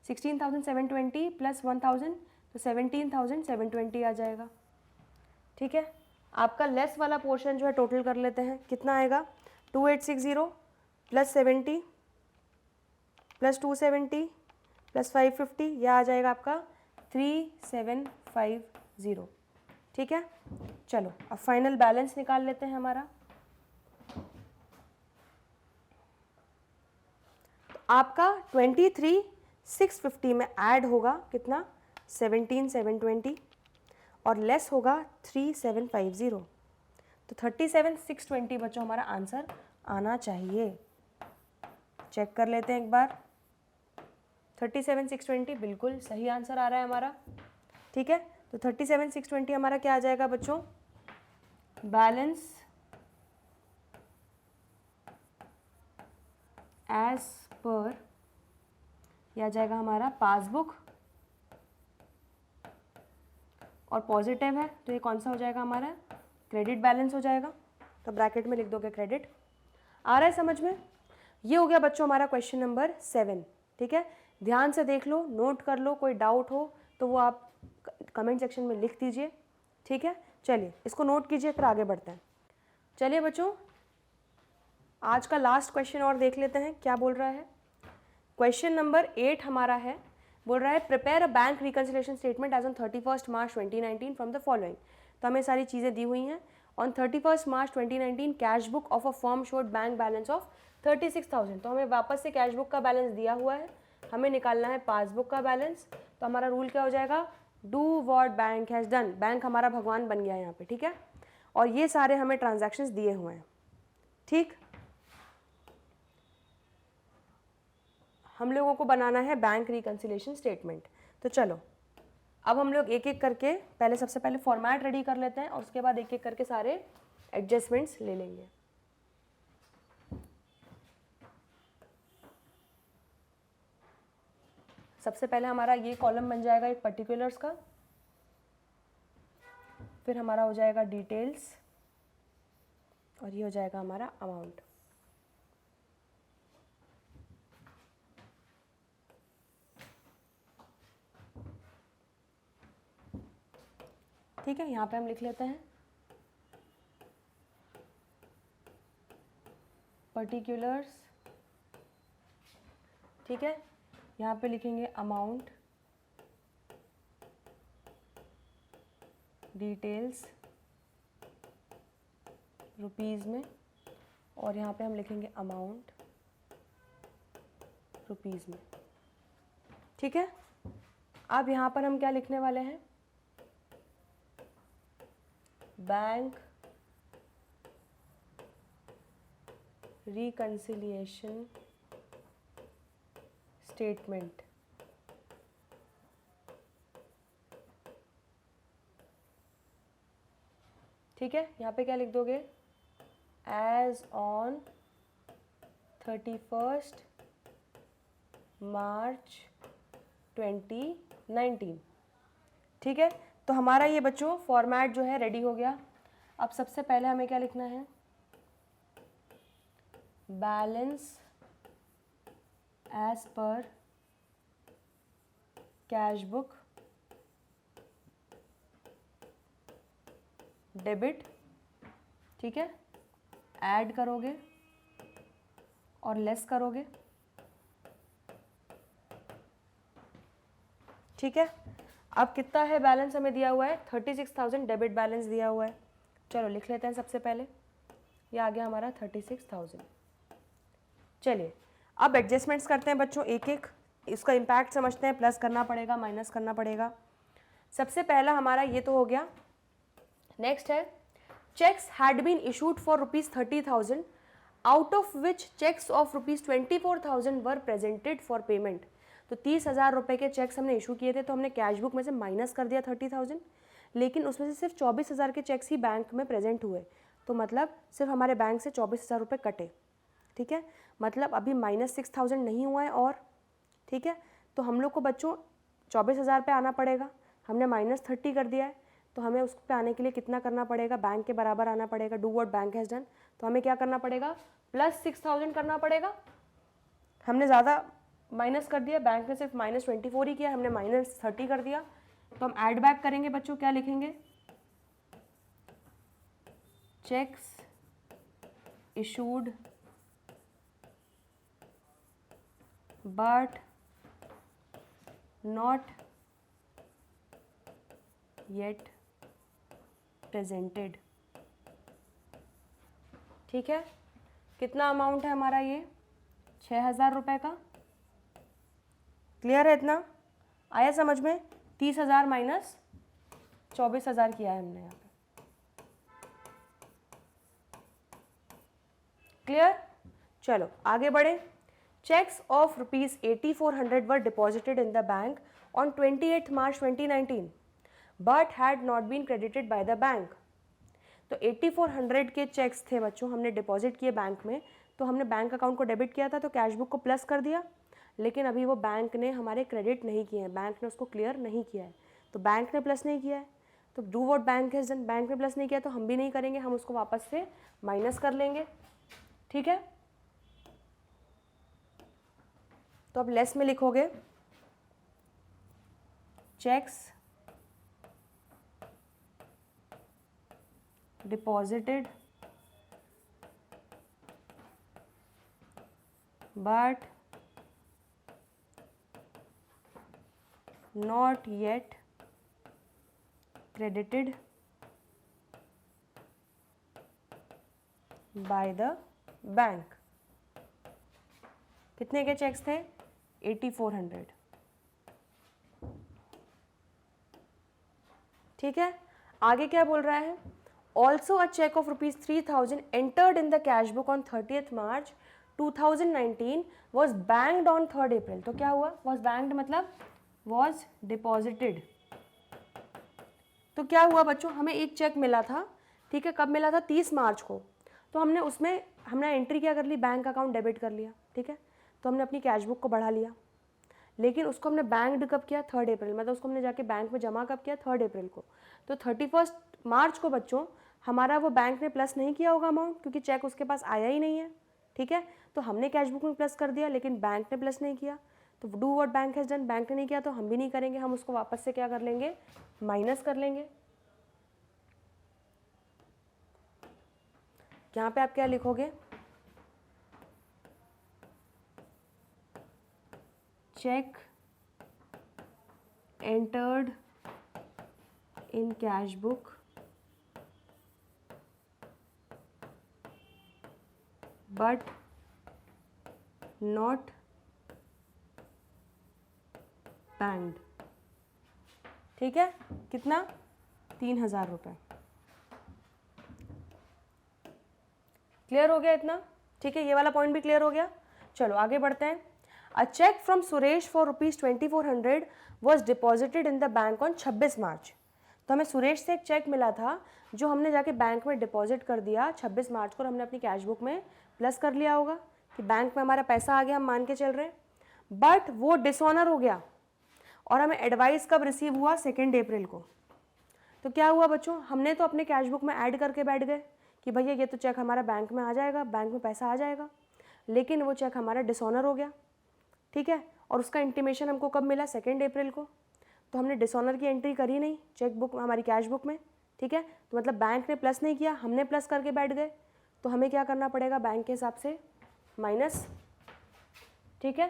S1: 16,720 प्लस 1,000 तो 17,720 आ जाएगा। ठीक है, आपका लेस वाला पोर्शन जो है टोटल कर लेते हैं, कितना आएगा, 2860 प्लस 70 प्लस 270 प्लस 550, यह आ जाएगा आपका 3750। ठीक है, चलो अब फाइनल बैलेंस निकाल लेते हैं हमारा। आपका 23,650 में ऐड होगा कितना, 17,720 और लेस होगा 3750, तो 37,620 बच्चों हमारा आंसर आना चाहिए। चेक कर लेते हैं एक बार, 37,620 बिल्कुल सही आंसर आ रहा है हमारा। ठीक है, तो 37,620 हमारा क्या आ जाएगा बच्चों, बैलेंस एज पर, यह आ जाएगा हमारा पासबुक, और पॉजिटिव है तो ये कौन सा हो जाएगा हमारा, क्रेडिट बैलेंस हो जाएगा। तो ब्रैकेट में लिख दोगे क्रेडिट। आ रहा है समझ में? ये हो गया बच्चों हमारा क्वेश्चन नंबर 7। ठीक है, ध्यान से देख लो, नोट कर लो, कोई डाउट हो तो वो आप कमेंट सेक्शन में लिख दीजिए। ठीक है, चलिए इसको नोट कीजिए, फिर आगे बढ़ते हैं। चलिए बच्चों आज का लास्ट क्वेश्चन और देख लेते हैं क्या बोल रहा है। क्वेश्चन नंबर 8 हमारा है, बोल रहा है prepare a bank reconciliation statement as on 31st March 2019 from the following. तो हमें सारी चीज़ें दी हुई हैं। On 31st March 2019 cash book of a firm showed bank balance of 36,000। तो हमें वापस से कैश बुक का बैलेंस दिया हुआ है, हमें निकालना है पासबुक का बैलेंस। तो हमारा रूल क्या हो जाएगा, do what bank has done. Bank हमारा भगवान बन गया यहाँ पे। ठीक है, और ये सारे हमें ट्रांजैक्शंस दिए हुए हैं। ठीक, हम लोगों को बनाना है बैंक रिकंसिलिएशन स्टेटमेंट। तो चलो अब हम लोग एक एक करके पहले सबसे पहले फॉर्मेट रेडी कर लेते हैं और उसके बाद एक एक करके सारे एडजस्टमेंट्स ले लेंगे। सबसे पहले हमारा ये कॉलम बन जाएगा एक पर्टिकुलर्स का, फिर हमारा हो जाएगा डिटेल्स, और ये हो जाएगा हमारा अमाउंट। ठीक है, यहाँ पे हम लिख लेते हैं पर्टिकुलर्स। ठीक है, यहाँ पे लिखेंगे अमाउंट, डिटेल्स रुपीज़ में, और यहाँ पे हम लिखेंगे अमाउंट रुपीज़ में। ठीक है, अब यहाँ पर हम क्या लिखने वाले हैं, बैंक रिकंसिलिएशन स्टेटमेंट। ठीक है, यहाँ पे क्या लिख दोगे, एज ऑन 31 मार्च 2019। ठीक है, तो हमारा ये बच्चों फॉर्मेट जो है रेडी हो गया। अब सबसे पहले हमें क्या लिखना है, balance as per cash book debit. ठीक है, ऐड करोगे और लेस करोगे। ठीक है, अब कितना है बैलेंस हमें दिया हुआ है, 36,000 डेबिट बैलेंस दिया हुआ है। चलो लिख लेते हैं सबसे पहले, ये आ गया हमारा 36,000। चलिए अब एडजस्टमेंट्स करते हैं बच्चों, एक एक इसका इम्पैक्ट समझते हैं, प्लस करना पड़ेगा, माइनस करना पड़ेगा। सबसे पहला हमारा ये तो हो गया। नेक्स्ट है, cheques had been issued for ₹30,000 out of which cheques of ₹24,000 were presented for payment. तो 30,000 रुपये के चेक्स हमने इशू किए थे, तो हमने कैश बुक में से माइनस कर दिया 30,000, लेकिन उसमें से सिर्फ 24,000 के चेक्स ही बैंक में प्रेजेंट हुए, तो मतलब सिर्फ हमारे बैंक से 24,000 रुपये कटे। ठीक है, मतलब अभी -6,000 नहीं हुआ है और। ठीक है, तो हम लोग को बच्चों 24,000 पे आना पड़ेगा, हमने -30 कर दिया है, तो हमें उस पे आने के लिए कितना करना पड़ेगा, बैंक के बराबर आना पड़ेगा, do what bank has done. तो हमें क्या करना पड़ेगा, +6,000 करना पड़ेगा। हमने ज़्यादा माइनस कर दिया, बैंक ने सिर्फ -24 ही किया, हमने -30 कर दिया, तो हम ऐड बैक करेंगे बच्चों, क्या लिखेंगे, cheques issued but not yet presented। ठीक है, कितना अमाउंट है हमारा, ये 6,000 रुपये का। क्लियर है, इतना आया समझ में। 30,000 माइनस 24,000 किया है हमने यहाँ पे। क्लियर, चलो आगे बढ़े। Checks of ₹8,400 were deposited in the bank on 28 March 2019 but had not been credited by the bank। तो 8,400 के चेक्स थे बच्चों, हमने डिपॉजिट किए बैंक में, तो हमने बैंक अकाउंट को डेबिट किया था, तो कैश बुक को प्लस कर दिया, लेकिन अभी वो बैंक ने हमारे क्रेडिट नहीं किए हैं, बैंक ने उसको क्लियर नहीं किया है, तो बैंक ने प्लस नहीं किया है, तो do what bank has done, bank ने प्लस नहीं किया तो हम भी नहीं करेंगे, हम उसको वापस से माइनस कर लेंगे। ठीक है, तो अब लेस में लिखोगे, checks deposited but not yet credited by the bank. कितने के चेक्स थे, 8,400। ठीक है, आगे क्या बोल रहा है, also a cheque of ₹3,000 entered in the cash book on 30 March 2019 was banked on 3 April. तो क्या हुआ, वॉज बैंक्ड मतलब वॉज डिपॉजिटेड। तो क्या हुआ बच्चों, हमें एक चेक मिला था ठीक है, कब मिला था? 30 मार्च को। तो हमने एंट्री क्या कर ली? बैंक अकाउंट डेबिट कर लिया। ठीक है, तो हमने अपनी कैश बुक को बढ़ा लिया, लेकिन उसको हमने बैंक्ड कब किया? 3 अप्रैल, मतलब उसको हमने जाके बैंक में जमा कब किया? 3 अप्रैल को। तो 31 मार्च को बच्चों हमारा वो बैंक ने प्लस नहीं किया होगा अमाउंट, क्योंकि चेक उसके पास आया ही नहीं है। ठीक है, तो हमने कैश बुक में प्लस कर दिया, लेकिन बैंक ने प्लस नहीं किया। तो do what bank has done, bank ने नहीं किया तो हम भी नहीं करेंगे, हम उसको वापस से क्या कर लेंगे? माइनस कर लेंगे। यहाँ पे आप क्या लिखोगे? Cheque entered in cash book but not banked. ठीक है, कितना? 3000 रुपये। क्लियर हो गया इतना? ठीक है, ये वाला पॉइंट भी क्लियर हो गया। चलो आगे बढ़ते हैं। A cheque from Suresh for ₹2400 was deposited in the bank on 26 March. तो हमें सुरेश से एक चेक मिला था जो हमने जाके बैंक में डिपॉजिट कर दिया 26 मार्च को, और हमने अपनी कैश बुक में प्लस कर लिया होगा कि बैंक में हमारा पैसा आ गया, हम मान के चल रहे हैं। बट वो डिसऑनर हो गया और हमें एडवाइस कब रिसीव हुआ? 2 अप्रैल को। तो क्या हुआ बच्चों? हमने तो अपने कैश बुक में ऐड करके बैठ गए कि भैया ये तो चेक हमारा बैंक में आ जाएगा, बैंक में पैसा आ जाएगा, लेकिन वो चेक हमारा डिसऑनर हो गया। ठीक है, और उसका इंटीमेशन हमको कब मिला? 2 अप्रैल को। तो हमने डिसऑनर की एंट्री करी नहीं चेक बुक हमारी कैश बुक में। ठीक है, तो मतलब बैंक ने प्लस नहीं किया, हमने प्लस करके बैठ गए, तो हमें क्या करना पड़ेगा? बैंक के हिसाब से माइनस। ठीक है,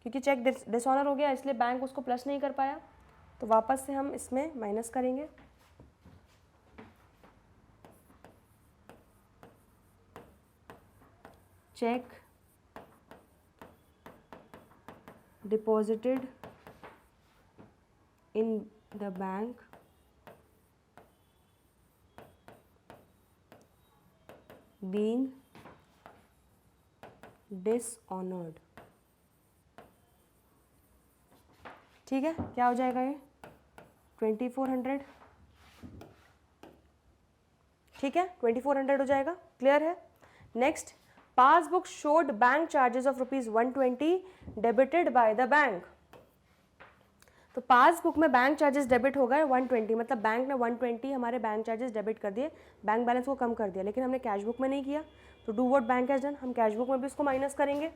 S1: क्योंकि चेक डिसऑनर हो गया इसलिए बैंक उसको प्लस नहीं कर पाया, तो वापस से हम इसमें माइनस करेंगे। Cheque deposited in the bank being dishonored। ठीक है, क्या हो जाएगा ये? 2400। ठीक है, 2400 हो जाएगा। क्लियर है? Next, passbook showed bank charges of ₹120 debited by the bank. तो पासबुक में बैंक चार्जेस डेबिट हो गए 120, मतलब बैंक ने 120 हमारे बैंक चार्जेस डेबिट कर दिए, बैंक बैलेंस को कम कर दिया, लेकिन हमने कैश बुक में नहीं किया। तो do what bank has done, हम कैश बुक में भी उसको माइनस करेंगे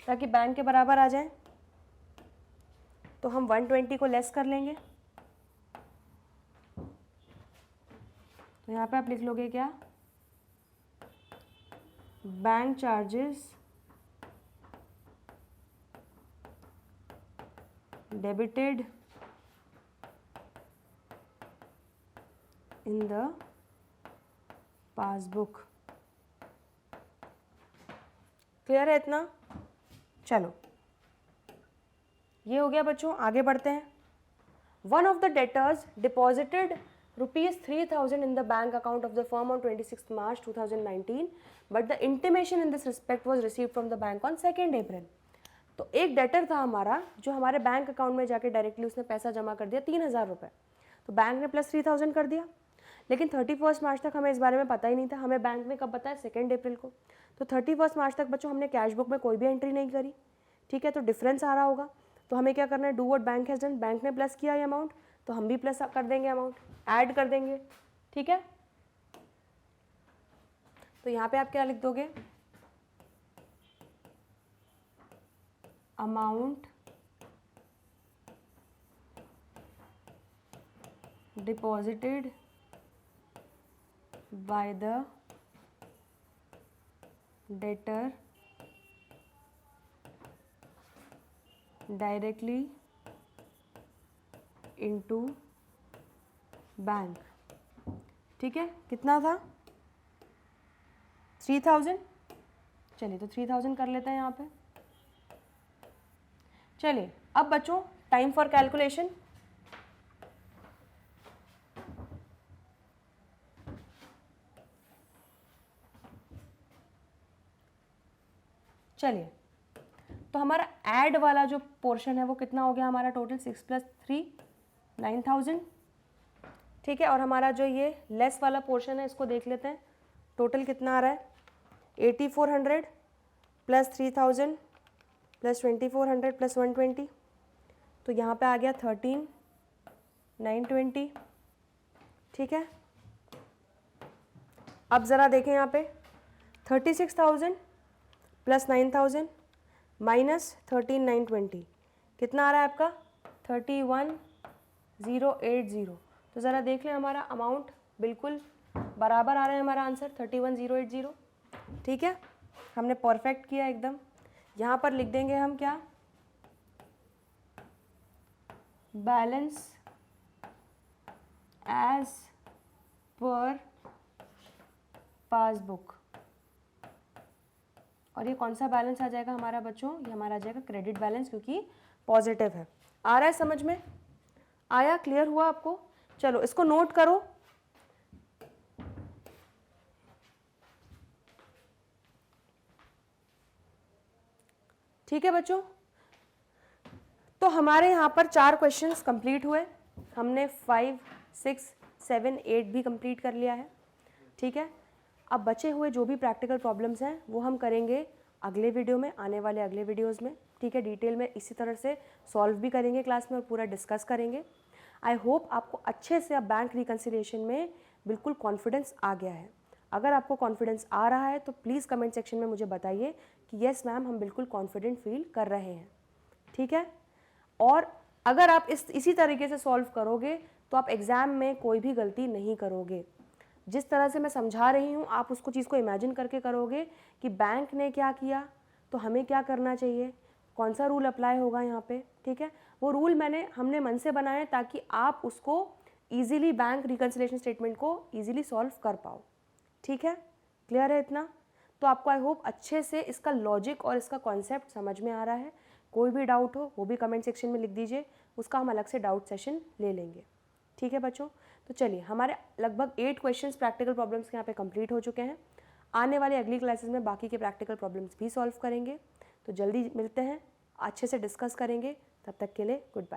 S1: ताकि बैंक के बराबर आ जाए। तो हम 120 को लेस कर लेंगे। तो यहाँ पे आप लिख लोगे क्या? Bank charges debited in the passbook. Clear है इतना? चलो ये हो गया बच्चों, आगे बढ़ते हैं। One of the debtors deposited ₹3000 in the bank account of the firm on 26th March 2019, but the intimation in this respect was received from the bank on 2nd April। तो एक डेटर था हमारा जो हमारे बैंक अकाउंट में जाके directly उसने पैसा जमा कर दिया 3000 रुपये, तो बैंक ने प्लस 3000 कर दिया, लेकिन 31 मार्च तक हमें इस बारे में पता ही नहीं था। हमें बैंक ने कब बताया? 2 अप्रैल को। तो 31 मार्च तक बच्चों हमने कैश बुक में कोई भी एंट्री नहीं करी। ठीक है, तो डिफरेंस आ रहा होगा। तो हमें क्या करना है? Do what bank has done, bank ने प्लस किया ये अमाउंट, तो हम भी प्लस कर देंगे, अमाउंट ऐड कर देंगे। ठीक है, तो यहाँ पे आप क्या लिख दोगे? Amount deposited by the debtor directly into bank. ठीक है, कितना था? 3000। चलिए तो 3000 कर लेते हैं यहाँ पे। चलिए अब बच्चों टाइम फॉर कैलकुलेशन। चलिए तो हमारा ऐड वाला जो पोर्शन है वो कितना हो गया हमारा? टोटल 6 + 3 9000। ठीक है, और हमारा जो ये लेस वाला पोर्शन है इसको देख लेते हैं, टोटल कितना आ रहा है, 8400 प्लस 3000 प्लस 2400 प्लस 120, तो यहाँ पे आ गया 13920। ठीक है, अब ज़रा देखें यहाँ पे 36,000 प्लस 9,000 माइनस 13,920 कितना आ रहा है आपका 31,080। तो ज़रा देख लें हमारा अमाउंट बिल्कुल बराबर आ रहा है, हमारा आंसर 31,080। ठीक है, हमने परफेक्ट किया एकदम। यहाँ पर लिख देंगे हम क्या, बैलेंस एज पर पासबुक, और ये कौन सा बैलेंस आ जाएगा हमारा बच्चों, ये हमारा आ जाएगा क्रेडिट बैलेंस, क्योंकि पॉजिटिव है। आ रहा है समझ में, आया, क्लियर हुआ आपको? चलो इसको नोट करो। ठीक है बच्चों, तो हमारे यहाँ पर 4 क्वेश्चंस कंप्लीट हुए, हमने 5, 6, 7, 8 भी कंप्लीट कर लिया है। ठीक है, अब बचे हुए जो भी प्रैक्टिकल प्रॉब्लम्स हैं वो हम करेंगे अगले वीडियो में, आने वाले अगले वीडियोस में। ठीक है, डिटेल में इसी तरह से सॉल्व भी करेंगे क्लास में और पूरा डिस्कस करेंगे। आई होप आपको अच्छे से अब बैंक रिकन्सिलिएशन में बिल्कुल कॉन्फिडेंस आ गया है। अगर आपको कॉन्फिडेंस आ रहा है तो प्लीज़ कमेंट सेक्शन में मुझे बताइए कि येस मैम हम बिल्कुल कॉन्फिडेंट फील कर रहे हैं। ठीक है, और अगर आप इसी तरीके से सॉल्व करोगे तो आप एग्ज़ाम में कोई भी गलती नहीं करोगे। जिस तरह से मैं समझा रही हूँ आप उसको चीज़ को इमेजिन करके करोगे कि बैंक ने क्या किया तो हमें क्या करना चाहिए, कौन सा रूल अप्लाई होगा यहाँ पे। ठीक है, वो रूल हमने मन से बनाए ताकि आप उसको ईजिली बैंक रिकन्सिलिएशन स्टेटमेंट को ईजिली सॉल्व कर पाओ। ठीक है, क्लियर है इतना? तो आपको आई होप अच्छे से इसका लॉजिक और इसका कॉन्सेप्ट समझ में आ रहा है। कोई भी डाउट हो वो भी कमेंट सेक्शन में लिख दीजिए, उसका हम अलग से डाउट सेशन ले लेंगे। ठीक है बच्चों, तो चलिए हमारे लगभग 8 क्वेश्चंस प्रैक्टिकल प्रॉब्लम्स के यहाँ पे कंप्लीट हो चुके हैं। आने वाली अगली क्लासेस में बाकी के प्रैक्टिकल प्रॉब्लम्स भी सॉल्व करेंगे। तो जल्दी मिलते हैं, अच्छे से डिस्कस करेंगे। तब तक के लिए गुड बाय।